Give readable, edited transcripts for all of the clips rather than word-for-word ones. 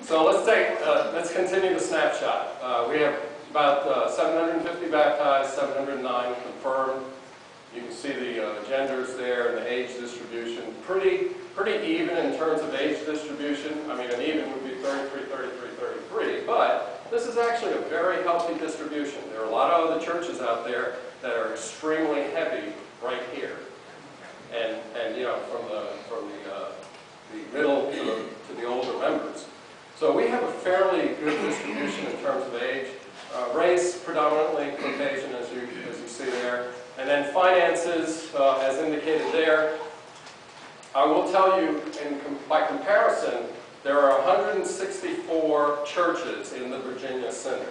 So let's continue the snapshot. We have about 750 baptized, 709 confirmed. You can see the genders there and the age distribution. Pretty even in terms of age distribution. I mean, an even would be 33, 33, 33, but this is actually a very healthy distribution. There are a lot of other churches out there that are extremely heavy right here. And you know, from the middle to the older members. So we have a fairly good distribution in terms of age. Race, predominantly Caucasian, as you see there. And then finances, as indicated there. I will tell you, by comparison, there are 164 churches in the Virginia Synod.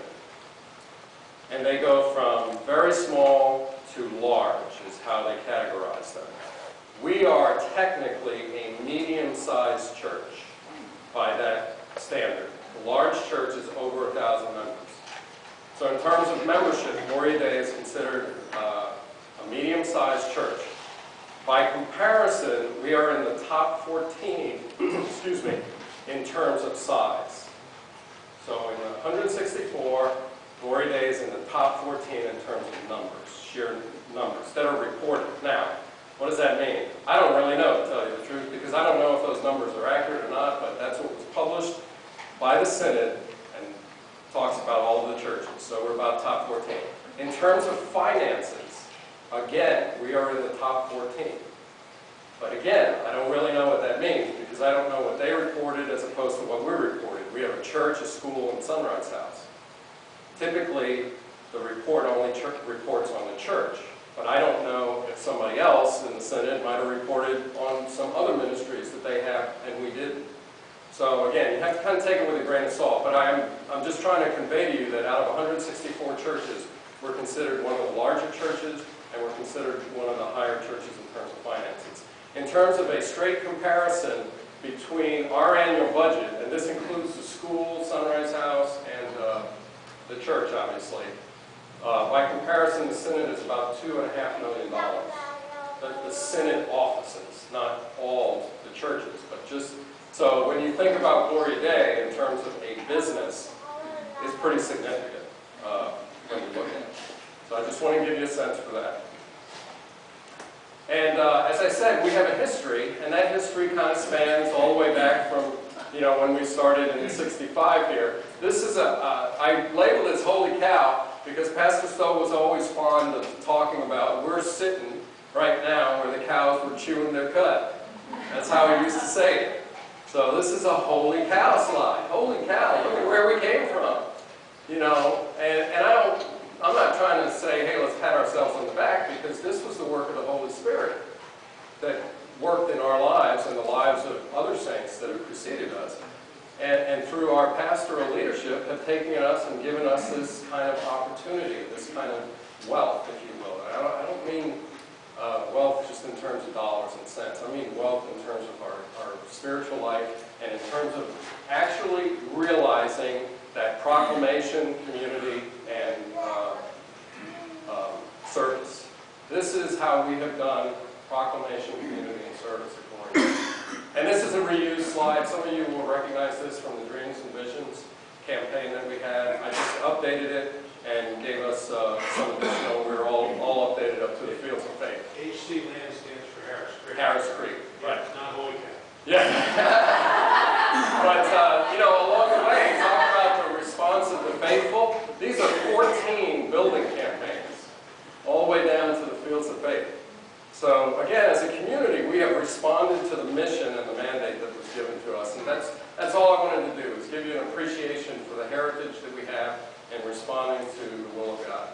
And they go from very small to large, is how they categorize them. We are technically a medium-sized church by that standard. The large church is over 1,000 members. So in terms of membership, Gloria Dei is considered a medium-sized church. By comparison, we are in the top 14, excuse me, in terms of size. So in the 164, Gloria Dei is in the top 14 in terms of numbers, sheer numbers that are reported. Now, what does that mean? I don't really know, to tell you the truth, because I don't know if those numbers are accurate or not, but that's what was published by the Synod and talks about all of the churches. So we're about top 14. In terms of finances, again, we are in the top 14. But again, I don't really know what that means because I don't know what they reported as opposed to what we reported. We have a church, a school, and Sunrise House. Typically, the report only reports on the church. But I don't know if somebody else in the Synod might have reported on some other ministries that they have and we didn't. So again, you have to kind of take it with a grain of salt. But I'm just trying to convey to you that out of 164 churches, we're considered one of the larger churches and we're considered one of the higher churches in terms of finances. In terms of a straight comparison between our annual budget, and this includes the school, Sunrise House, and the church, obviously. By comparison, the Synod is about $2.5 million. The Synod offices, not all the churches, but just, so when you think about Gloria Dei in terms of a business, it's pretty significant when you look at it. So I just want to give you a sense for that. And as I said, we have a history, and that history kind of spans all the way back from, you know, when we started in '65 here. This is I labeled it as Holy Cow, because Pastor Stowe was always fond of talking about, we're sitting right now where the cows were chewing their cud. That's how he used to say it. So this is a holy cow slide. Holy cow, look at where we came from. You know, and I'm not trying to say, hey, let's pat ourselves on the back, because this was the work of the Holy Spirit that worked in our lives and the lives of other saints that have preceded us. And through our pastoral leadership have taken us and given us this kind of opportunity, this kind of wealth, if you will. And I don't mean wealth just in terms of dollars and cents. I mean wealth in terms of our spiritual life and in terms of actually realizing that proclamation, community, and service. This is how we have done proclamation, community, and service at Gloria. And this is a reused slide. Some of you will recognize this from the Dreams and Visions campaign that we had. I just updated it and gave us some additional. We're all updated up to the Fields of Faith. HC land stands for Harris Creek. Harris Creek, right. It's not Holy Cow. Yeah. But, you know, along the way, talk about the response of the faithful. These are 14 building campaigns, all the way down to the Fields of Faith. So again, as a community, we have responded to the mission and the mandate that was given to us. And that's all I wanted to do, is give you an appreciation for the heritage that we have in responding to the will of God.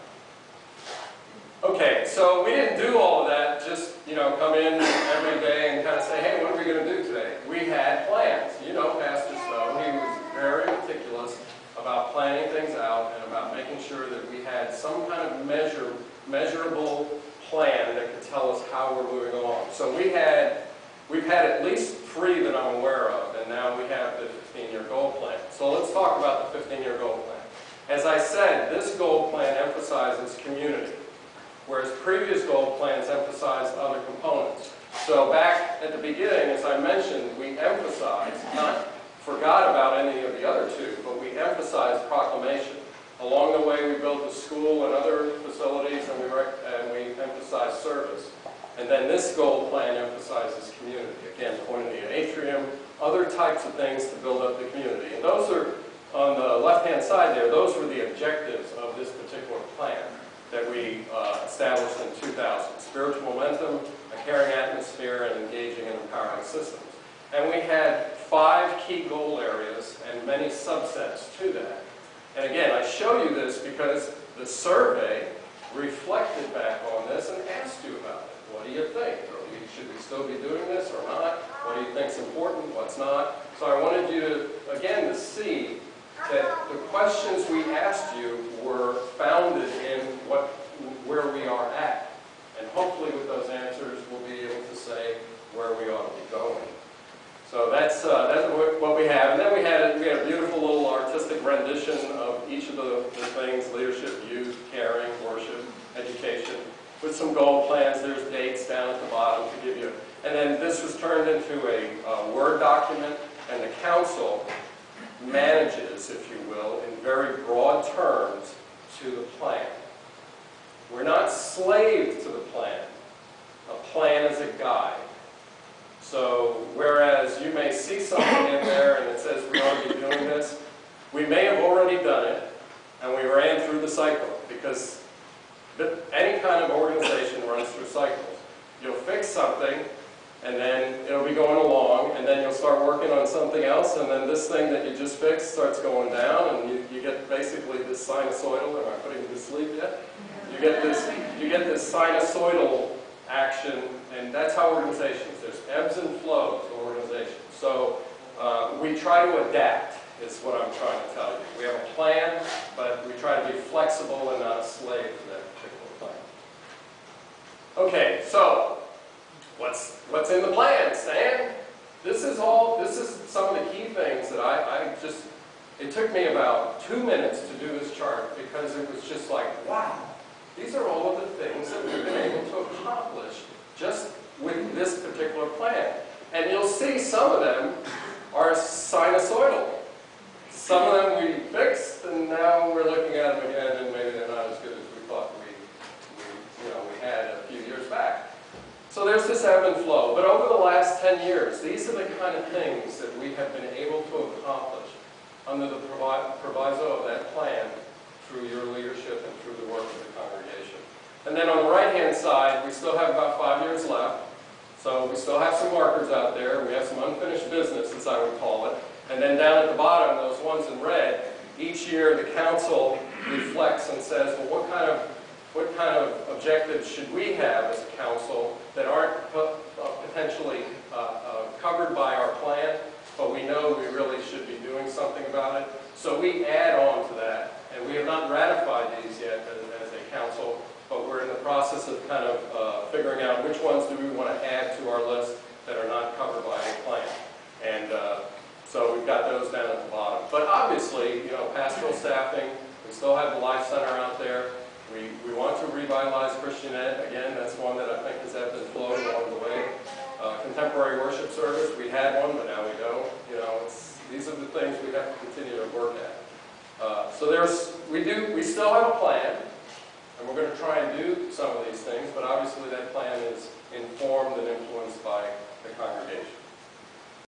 Okay, so we didn't do all of that, just, you know, come in every day and kind of say, hey, what are we going to do today? We had plans. You know Pastor Stowe, he was very meticulous about planning things out and about making sure that we had some kind of measurable plan that could tell us how we're moving along. So we've had at least 3 that I'm aware of, and now we have the 15-year goal plan. So let's talk about the 15-year goal plan. As I said, this goal plan emphasizes community, whereas previous goal plans emphasized other components. So back at the beginning, as I mentioned, we emphasized, not forgot about any of the other two, but we emphasized proclamation. Along the way, we built a school and other facilities, and we emphasized service. And then this goal plan emphasizes community. Again, pointing the atrium, other types of things to build up the community. And those are, on the left-hand side there, those were the objectives of this particular plan that we established in 2000. Spiritual momentum, a caring atmosphere, and engaging and empowering systems. And we had 5 key goal areas and many subsets to that. And again, I show you this because the survey reflected back on this and asked you about it. What do you think? Should we still be doing this or not? What do you think is important? What's not? So I wanted you to, again, to see that the questions we asked you were founded in where we are at. And hopefully with those answers, we'll be able to say where we ought to be going. So that's what we have. And then we had a beautiful little artistic rendition of each of the things: leadership, youth, caring, worship, education, with some goal plans. There's dates down at the bottom to give you. And then this was turned into a Word document, and the council manages, if you will, in very broad terms, to the plan. We're not slaves to the plan. A plan is a guide. So whereas you may see something in there and it says we ought to be doing this, we may have already done it, and we ran through the cycle, because any kind of organization runs through cycles. You'll fix something, and then it'll be going along, and then you'll start working on something else, and then this thing that you just fixed starts going down, and you get basically this sinusoidal. Am I putting you to sleep yet? You get this sinusoidal action, and that's how organizations. There's ebbs and flows to organizations. So we try to adapt, is what I'm trying to tell you. We have a plan, but we try to be flexible and not a slave to that particular plan. Okay, so what's in the plan, Stan? This is some of the key things that it took me about 2 minutes to do this chart, because it was just like, wow, these are all of the things that we've been able to accomplish just with this particular plan. And you'll see some of them are sinusoidal. Some of them we fixed, and now we're looking at them again, and maybe they're not as good as we thought we had a few years back. So there's this ebb and flow. But over the last 10 years, these are the kind of things that we have been able to accomplish under the proviso of that plan, through your leadership and through the work of the congregation. And then on the right-hand side, we still have about 5 years left. So we still have some markers out there. We have some unfinished business, as I would call it. And then down at the bottom, those ones in red, each year the council reflects and says, well, what kind of objectives should we have as a council that aren't potentially covered by our plan, but we know we really should be doing something about it. So we add on to that. And we have not ratified these yet as a council, but we're in the process of kind of figuring out which ones do we want to add to our list that are not covered by a plan. And so we've got those down at the bottom. But obviously, pastoral staffing, we still have the Life Center out there. We want to revitalize Christian Ed. Again, that's one that I think has ebbed and flowed along the way. Contemporary worship service, we had one, but now we don't. These are the things we have to continue to work at. So we still have a plan, and we're going to try and do some of these things, but obviously that plan is informed and influenced by the congregation.